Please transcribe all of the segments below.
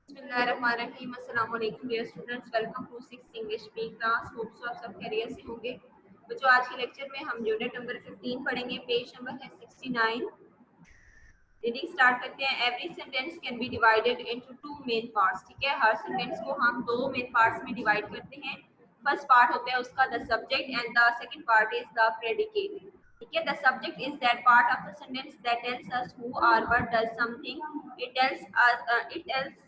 बिस्मिल्लाहिर्रहमानिर्रहीम। अस्सलाम वालेकुम dear students, welcome to 6 English B class. Hope so आप सब खैरियत से होंगे। बच्चों, आज के लेक्चर में हम यूनिट नंबर 15 पढ़ेंगे। पेज नंबर है 69। रीडिंग स्टार्ट करते हैं। Every sentence can B divided into two main parts. ठीक है, हर सेंटेंस को हम दो मेन पार्ट्स में डिवाइड करते हैं। फर्स्ट पार्ट होता है उसका the subject and the second part is the predicate. ठीक है, the subject is that part of the sentence that tells us who or what does something. It tells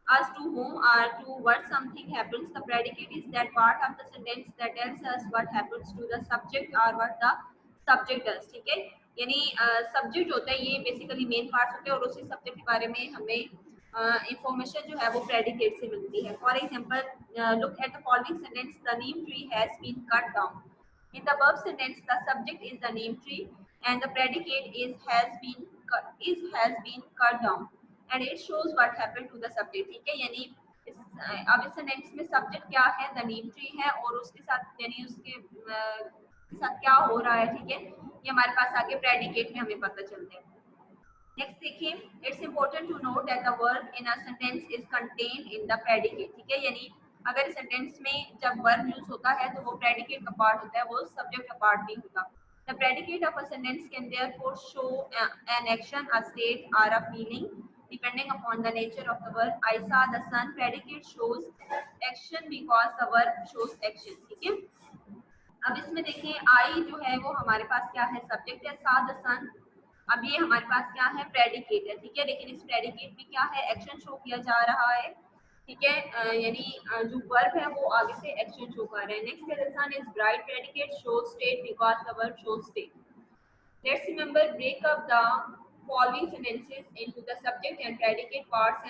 us to whom or to what something happens. The predicate is that part of the sentence that tells us what happens to the subject or what the subject does. ठीक है, यानी subject होता है, ये basically main parts होते हैं और उसी सब्जेक्ट के बारे में हमें इंफॉर्मेशन जो है वो प्रेडिकेट से मिलती है। For example, look at the following sentence, the neem tree has been cut down. In the above sentence, the subject is the neem tree and the predicate has been cut down and it shows what happened to the subject. ठीक है, यानी अब इस sentence में subject क्या है, the neem tree है और उसके साथ यानी उसके साथ क्या हो रहा है। ठीक है, ये हमारे पास आगे प्रेडिकेट में हमें पता चलता है। नेक्स्ट देखिए, it's important to note that the verb in a sentence is contained in the predicate. ठीक है, यानी अगर सेंटेंस में जब वर्ब यूज होता है तो वो प्रेडिकेट का पार्ट होता है, वो सब्जेक्ट का पार्ट नहीं होता। The predicate of a sentence can therefore show an action, a state or a feeling depending upon the nature of the verb. I saw the sun, predicate shows action because the verb shows action. ठीक है, अब इसमें देखिए आई जो है वो हमारे पास क्या है, सब्जेक्ट है। सा द सन, अब ये हमारे पास क्या है, प्रेडिकेट है। ठीक है, लेकिन इस प्रेडिकेट में क्या है, एक्शन शो किया जा रहा है। ठीक है, यानी जो वर्ब है वो आगे से एक्शन शो कर रहे हैं। नेक्स्ट है the sun is bright, predicate show state because the verb show state. Let's remember, break up the following sentences into the subject and predicate parts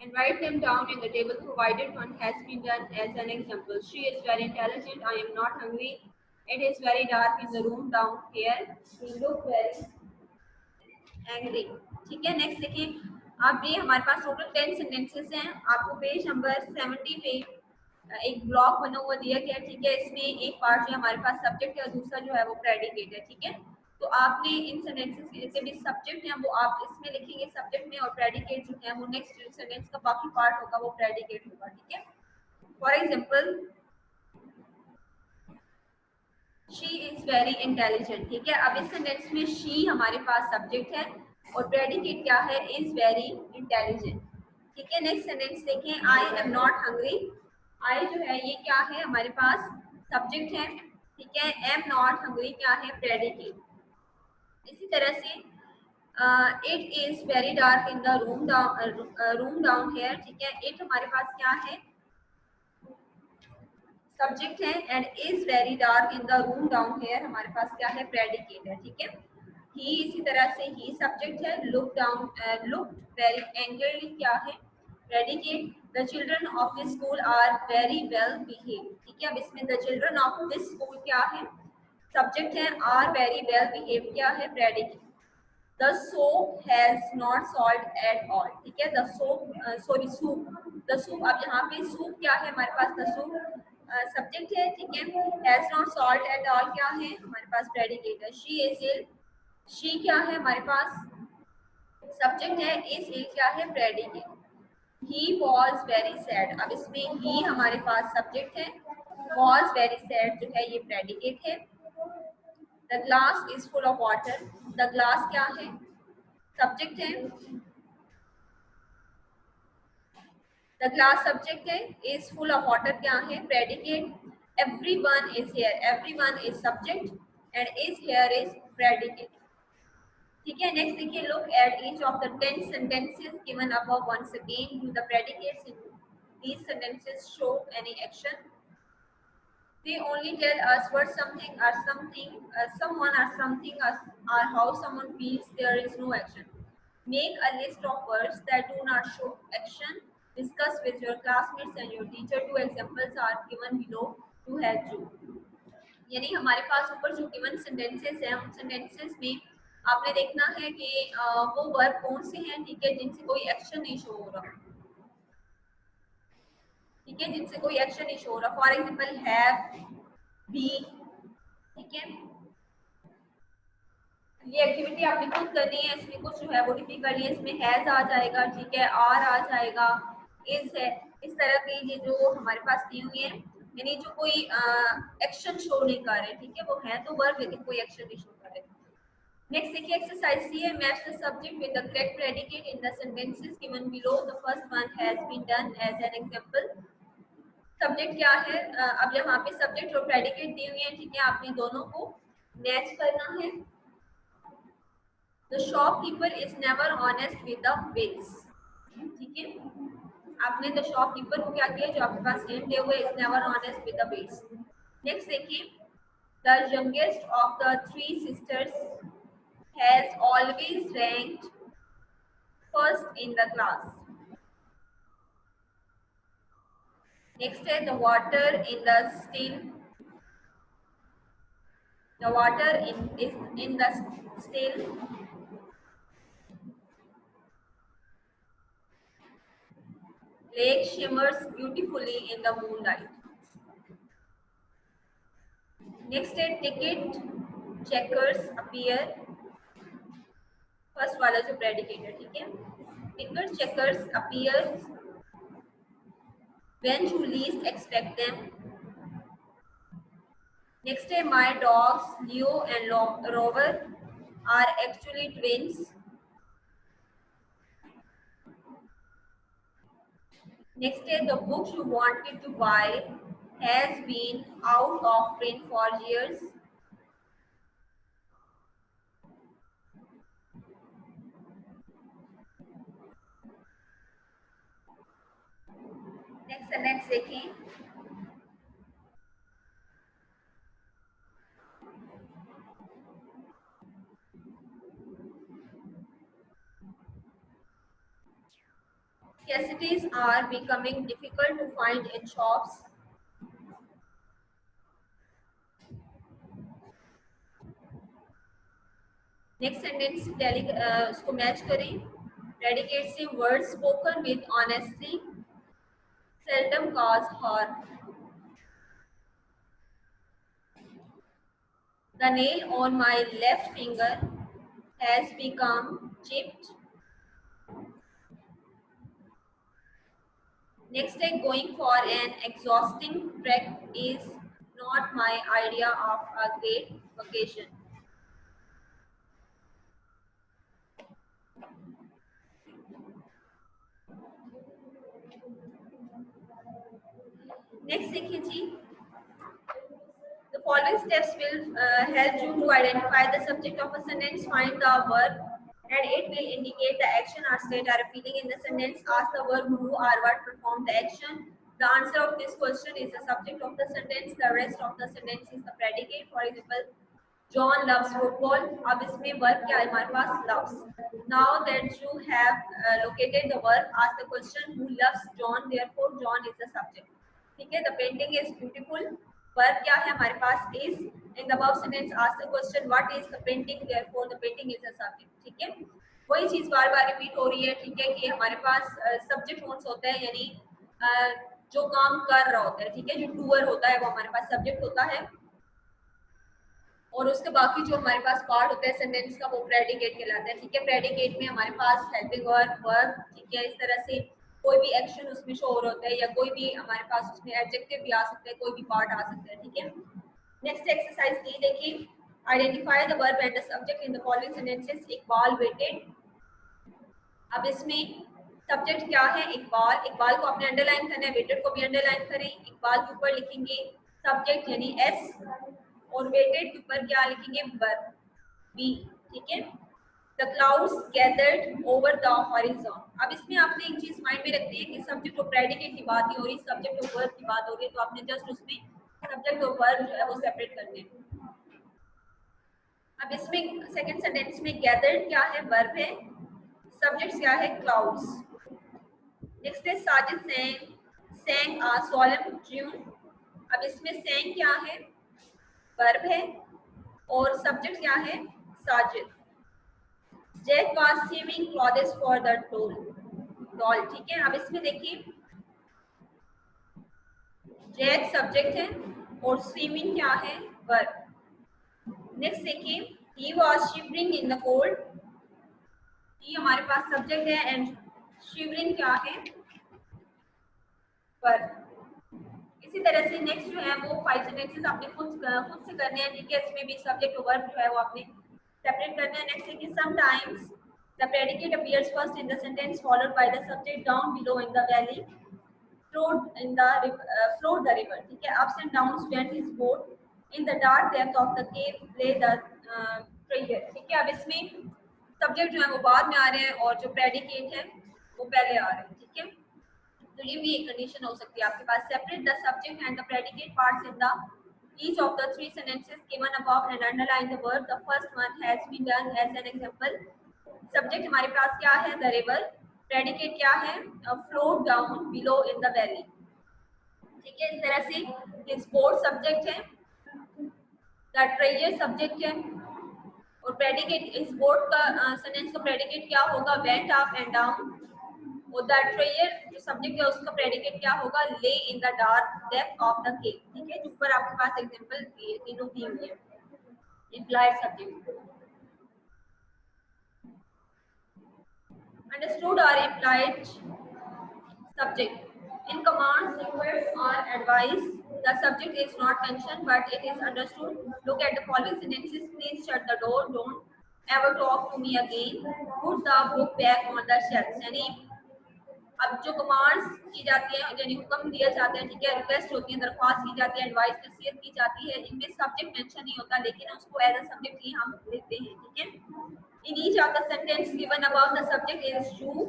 and write them down in the table provided. One has been done as an example. She is very intelligent. I am not hungry. It is very dark in the room down here. He looked very angry. ठीक है, next देखिए, अब ये हमारे पास total 10 sentences हैं। आपको page number 70 पे एक ब्लॉक बना हुआ दिया गया। ठीक है, इसमें एक पार्ट जो हमारे पास सब्जेक्ट है और दूसरा जो है वो प्रेडिकेट है। ठीक है, तो आपने इन सेंटेंसेस के जितने भी सब्जेक्ट हैं वो आप इसमें लिखेंगे सब्जेक्ट में, और प्रेडिकेट जो है वो नेक्स्ट सेंटेंस का बाकी पार्ट होगा वो प्रेडिकेट होगा। ठीक है, for example, she is very intelligent. ठीक है, अब इस सेंटेंस में शी हमारे पास सब्जेक्ट है और प्रेडिकेट क्या है, इज वेरी इंटेलिजेंट। ठीक है, नेक्स्ट सेंटेंस देखें, आई एम नॉट हंग्री। आई जो है ये क्या है, हमारे पास सब्जेक्ट है। ठीक है, एम नॉट हंग्री क्या है, प्रेडिकेट। इसी तरह से it is very dark in the room down here. ठीक है, इट हमारे पास क्या है, सब्जेक्ट है and is very dark in the room down here हमारे पास क्या है, प्रेडिकेट है। ठीक है, ही इसी तरह से ही सब्जेक्ट है। लुक वेरी एंग्री क्या है, predicate. The children of this school are very well behave. ठीक है, अब इसमें the children of this school क्या है, सब्जेक्ट है। आर वेरी वेल बिहेव क्या है, predicate. The soap has not salt at all। ठीक है, the soap sorry soup, the soup, अब यहाँ पे सूप क्या है हमारे पास, the soup सब्जेक्ट है। ठीक है, has not salt at all क्या है, हमारे पास प्रेडिकेट है। she is ill, she क्या है हमारे पास, सब्जेक्ट है। is ill क्या है, predicate. he was very sad, अब इसमें he हमारे पास सब्जेक्ट है, was very sad जो है ये प्रेडिकेट है। the glass is full of water, the glass क्या है, सब्जेक्ट है। द ग्लास सब्जेक्ट है, इज फुल ऑफ वाटर क्या है, predicate. Everyone is here, everyone is subject and is here is predicate. ठीक है, नेक्स्ट देखिए, look at each of the 10 sentences given above once again. Do the predicates in these sentences show any action? They only tell us what something or something, someone or something or how someone feels. There is no action. Make a list of words that do not show action. Discuss with your classmates and your teacher. Two examples are given below to help you. यानी हमारे पास ऊपर जो given sentences हैं उन sentences में आपने देखना है कि वो वर्ब कौन से हैं। ठीक है, जिनसे कोई एक्शन नहीं शो हो रहा। ठीक है, जिनसे कोई एक्शन नहीं शो हो रहा। For example, have, be. ठीक है, ये एक्टिविटी आपने खुद करनी है, इसमें कुछ जो है वो टिपिकली करनी है, इसमें हैज आ जाएगा, ठीक है, आर आ जाएगा, इज है, इस तरह की ये जो हमारे पास दी हुई है, यानी जो कोई एक्शन शो नहीं कर रहे, ठीक है, वो है तो वर्ब लेकिन कोई एक्शन नहीं शो कर रहे। नेक्स्ट देखिए एक्सरसाइज सी है, match the subject with the correct predicate in the sentences given below, the first one has been done as an example. Subject क्या है, अब यहाँ पे सब्जेक्ट और प्रेडिकेट दी हुई है, ठीक है, आपने दोनों को मैच करना है। The shopkeeper is never honest with the bills, ठीक है, आपने द शॉपकीपर को क्या किया, जो आपके पास हिंट दिए हुए, is never honest with the bills. Next देखिए, the youngest of the three sisters has always ranked first in the class. Next है, the water in the still, the water in the still lake shimmers beautifully in the moonlight. Next है, ticket checkers appear, first वाला जो predicate है, ठीक है, ticket checkers appears when you least expect them. Next है, my dogs Leo and Rover are actually twins. Next है, the book you wanted to buy has been out of print for years. Next देखिए, necessities are becoming difficult to find in shops. Next sentence उसको match करें, predicate से word spoken with honestly seldom cause harm. The nail on my left finger has become chipped. Next day, going for an exhausting trek is not my idea of a great vacation. Next देखिए जी, the following steps will help you to identify the subject of a sentence, find the verb, and it will indicate the action or state or feeling in the sentence. Ask the verb who or what performed the action. The answer of this question is the subject of the sentence. The rest of the sentence is the predicate. For example, John loves football. अब इसमें verb क्या है हमारे पास, loves. Now that you have located the verb, ask the question who loves John. Therefore, John is the subject. ठीक है, the painting is beautiful. Verb क्या है हमारे पास, is. In the above sentence, ask the question what is the painting. Therefore, the painting is the subject. ठीक है, वही चीज बार बार repeat हो रही है, ठीक है, कि हमारे पास सब्जेक्ट नोट्स होते हैं, यानी जो काम कर रहा होता है, ठीक है, जो डूअर होता है वो हमारे पास सब्जेक्ट होता है, और उसके बाकी जो हमारे पास पार्ट होता है सेंटेंस का वो प्रेडिकेट कहलाता है, ठीक है। प्रेडिकेट में हमारे पास हेल्पिंग वर्ब, ठीक है, इस तरह से कोई भी एक्शन उसमें शो हो रहा होता है, या कोई भी हमारे पास उसमें एडजेक्टिव भी आ सकता है, कोई भी पार्ट आ सकता है, ठीक है। नेक्स्ट एक्सरसाइज डी देखिए, identify the verb and the subject in the following sentences. Iqbal waited, अब इसमें सब्जेक्ट क्या है, इकबाल, इकबाल को आपने अंडरलाइन करना है, वेटेड को भी अंडरलाइन करें, इकबाल के ऊपर लिखेंगे सब्जेक्ट यानी एस, और वेटेड के ऊपर क्या लिखेंगे, वर्ब बी, ठीक है। The clouds gathered over the horizon, अब इसमें आपने एक चीज माइंड में रखनी है कि सब्जेक्ट और प्रेडिकेट की बात नहीं हो रही, सब्जेक्ट और वर्ब की बात हो रही है, तो आपने जस्ट उसमें सब्जेक्ट और वर्ब जो है वो सेपरेट करने हैं। अब इसमें सेकंड सेंटेंस में गैदर्ड क्या है, वर्ब है, सब्जेक्ट क्या है, क्लाउड्स। नेक्स्ट है Sajid sang a solemn tune, अब इसमें sang क्या है, वर्ब है, और सब्जेक्ट क्या है, Sajid. Jack was swimming clothes for the doll, ठीक है। अब इसमें देखिए जैक सब्जेक्ट है और स्विमिंग क्या है, वर्ब। नेक्स्ट देखिए He was shivering in the cold. He हमारे पास सब्जेक्ट है एंड shivering क्या है पर। इसी तरह से नेक्स्ट जो है वो 5 सेंटेंसेस आपने खुद से करने हैं, ठीक है। इसमें भी सब्जेक्ट और वर्ब जो है वो आपने सेपरेट करना है। नेक्स्ट है कि sometimes the predicate appears first in the sentence followed by the subject down below in the valley flowed the river, ठीक है। Ups and downs went his boat in the dark depth of the cave lay the treasure, ठीक है। अब इसमें subject जो है वो बाद में आ रहे हैं और जो प्रेडिकेट है वो पहले आ रहे हैं, ठीक है। तो ये भी एक कंडीशन हो सकती है आपके पास। Separate the subject and the predicate parts in the each of the three sentences given above and underline the word. The first one has been done as an example. Subject हमारे पास क्या है, the river. Predicate क्या है, float down below in the valley, ठीक है। इस तरह से स्पोर्ट सब्जेक्ट है, द ट्रेजर सब्जेक्ट है और प्रेडिकेट स्पोर्ट का सेंटेंस का प्रेडिकेट क्या होगा, वेंट अप एंड डाउन। और द ट्रेजर जो सब्जेक्ट है उसका प्रेडिकेट क्या होगा, ले in the dark depth of the cave, ठीक है। ऊपर आपके पास एग्जांपल तीनों दी हुई है। Implied subject understood or implied subject. In commands, requests or advice, the subject is not mentioned but it is understood. Look at the following sentences. Please shut the door. Don't ever talk to me again. Put the book back on the shelf. यानी अब जो commands की जाती है यानी हुक्म दिया जाता है, ठीक है, रिक्वेस्ट होती है, दरख्वास्त की जाती है, एडवाइस नसीहत की जाती है, इनमें सब्जेक्ट मेंशन नहीं होता लेकिन उसको एज अ सब्जेक्ट ही हम लेते हैं, ठीक है। In each of the sentence given above, the subject is you,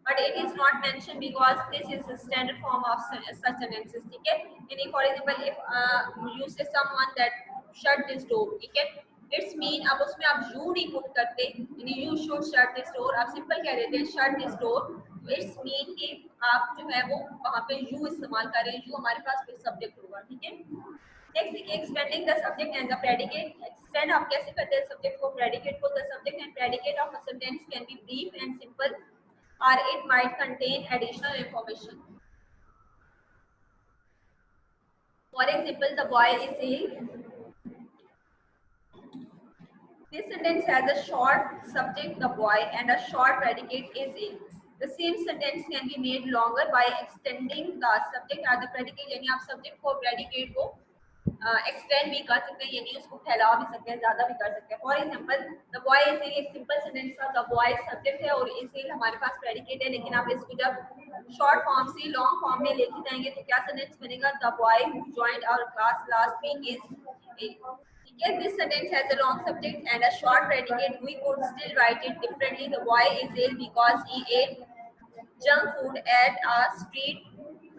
but it is not mentioned because this is the standard form of such sentences, ठीक है। यानी for example, if you say someone that shut this door, ठीक है, it's mean अब उसमें आप you नहीं put करते, यानी you should shut this door, आप सिंपल कह देते हैं shut this door. It's mean कि आप जो है वो वहाँ पे यू इस्तेमाल कर रहे हैं, यू हमारे पास फिर सब्जेक्ट होगा, ठीक है। नेक्स्ट देखिए expanding the subject and the predicate. Expand आप कैसे करते हैं सब्जेक्ट को, प्रेडिकेट को। The subject and predicate of a sentence can be brief and simple or it might contain additional information. For example, the boy is ill. This sentence has a short subject, the boy, and a short predicate, is in. The same sentence can be made longer by extending the subject or the predicate, यानी आप subject को predicate को extend भी कर सकते हैं, यानी उसको फैला भी सकते हैं, ज़्यादा भी कर सकते हैं। For example, the boy is in एक simple sentence का the boy subject है और is in हमारे पास predicate है, लेकिन आप इसको जब short form से long form में लेके जाएंगे तो क्या sentence बनेगा, the boy who joined our class last week is in. Yes, this sentence has a long subject and a short predicate. We could still write it differently. The boy is ill because he ate junk food at a street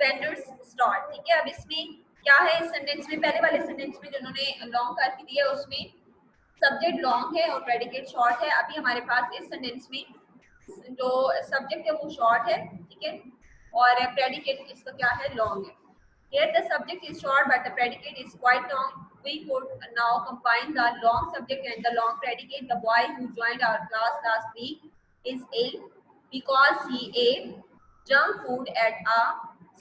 vendor's stall. ठीक है, अब इसमें क्या है, इस sentence में पहले वाले सेंटेंस में जिन्होंने लॉन्ग करके दिया है उसमें सब्जेक्ट लॉन्ग है और प्रेडिकेट शॉर्ट है। अभी हमारे पास इस सेंटेंस में जो सब्जेक्ट है वो शॉर्ट है, ठीक है, और प्रेडिकेट इसका क्या है, लॉन्ग है। Here the subject is short but the predicate is quite long. We could now combine the long subject and the long predicate. The boy who joined our class last week is ill because he ate junk food at a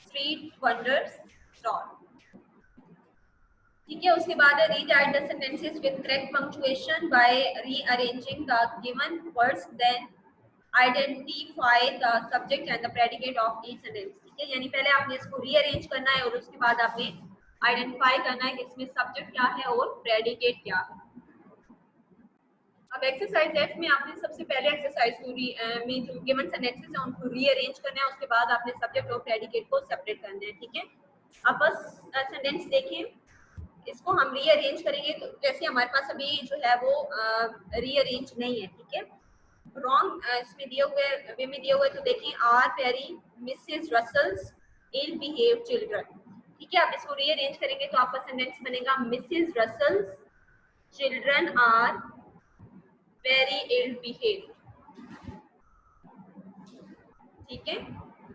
street vendor's stall. ठीक है, उसके बाद rewrite the sentences with correct punctuation by rearranging the given words, then identify the subject and the predicate of each sentence, ठीक है। यानी पहले आपने इसको रीअरेंज करना है और उसके बाद आपने आइडेंटिफाई करना है कि इसमें सब्जेक्ट क्या है और प्रेडिकेट क्या है। अब एक्सरसाइज एफ में आपने सबसे पहले एक्सरसाइज को में जो गिवन सेंटेंसेस हैं उनको रीअरेंज करना है, उसके बाद आपने सब्जेक्ट और प्रेडिकेट को सेपरेट करना है, ठीक है। अब बस सेंटेंस देखें, इसको हम रीअरेंज करेंगे तो जैसे हमारे पास अभी जो है वो रीअरेंज नहीं है, ठीक है, रॉन्ग इसमें दिए हुए वे में दिए हुए। तो देखिए, are very Mrs Russell's ill behave children, ठीक है। अब इसको रीअरेंज करेंगे तो आपका सेंटेंस बनेगा Mrs Russell's children are very ill behave, ठीक है।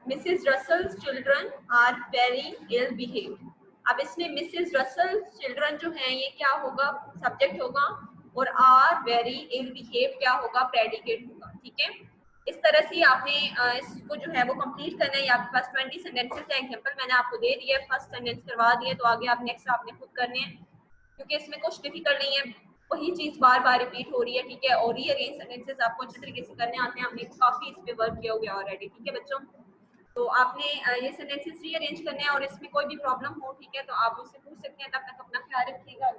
Mrs Russell's children are very ill behave. अब इसमें मिसेस रसल चिल्ड्रन जो है ये क्या होगा, सब्जेक्ट होगा, और आर वेरी इल बिहेव क्या होगा, प्रेडिकेट होगा, ठीक है। इस तरह से आपने इसको जो है वो कंप्लीट करना है। आपके पास 20 सेंटेंसेस है, एग्जांपल मैंने आपको दे दिया है, फर्स्ट सेंटेंस करवा दिए, तो आगे आप नेक्स्ट आपने खुद करने हैं क्योंकि इसमें कुछ डिफिकल्ट नहीं है। वही चीज बार बार रिपीट हो रही है, ठीक है। और रीअरेंज सेंटेंसेस आपको अच्छे तरीके से करने आते हैं, हमने काफी इस पे वर्क किया हुआ है ऑलरेडी, ठीक है बच्चों। तो आपने ये सेंटेंसेस रीअरेंज करने हैं और इसमें कोई भी प्रॉब्लम हो, ठीक है, तो आप मुझसे पूछ सकते हैं। तब तक अपना ख्याल रखिएगा।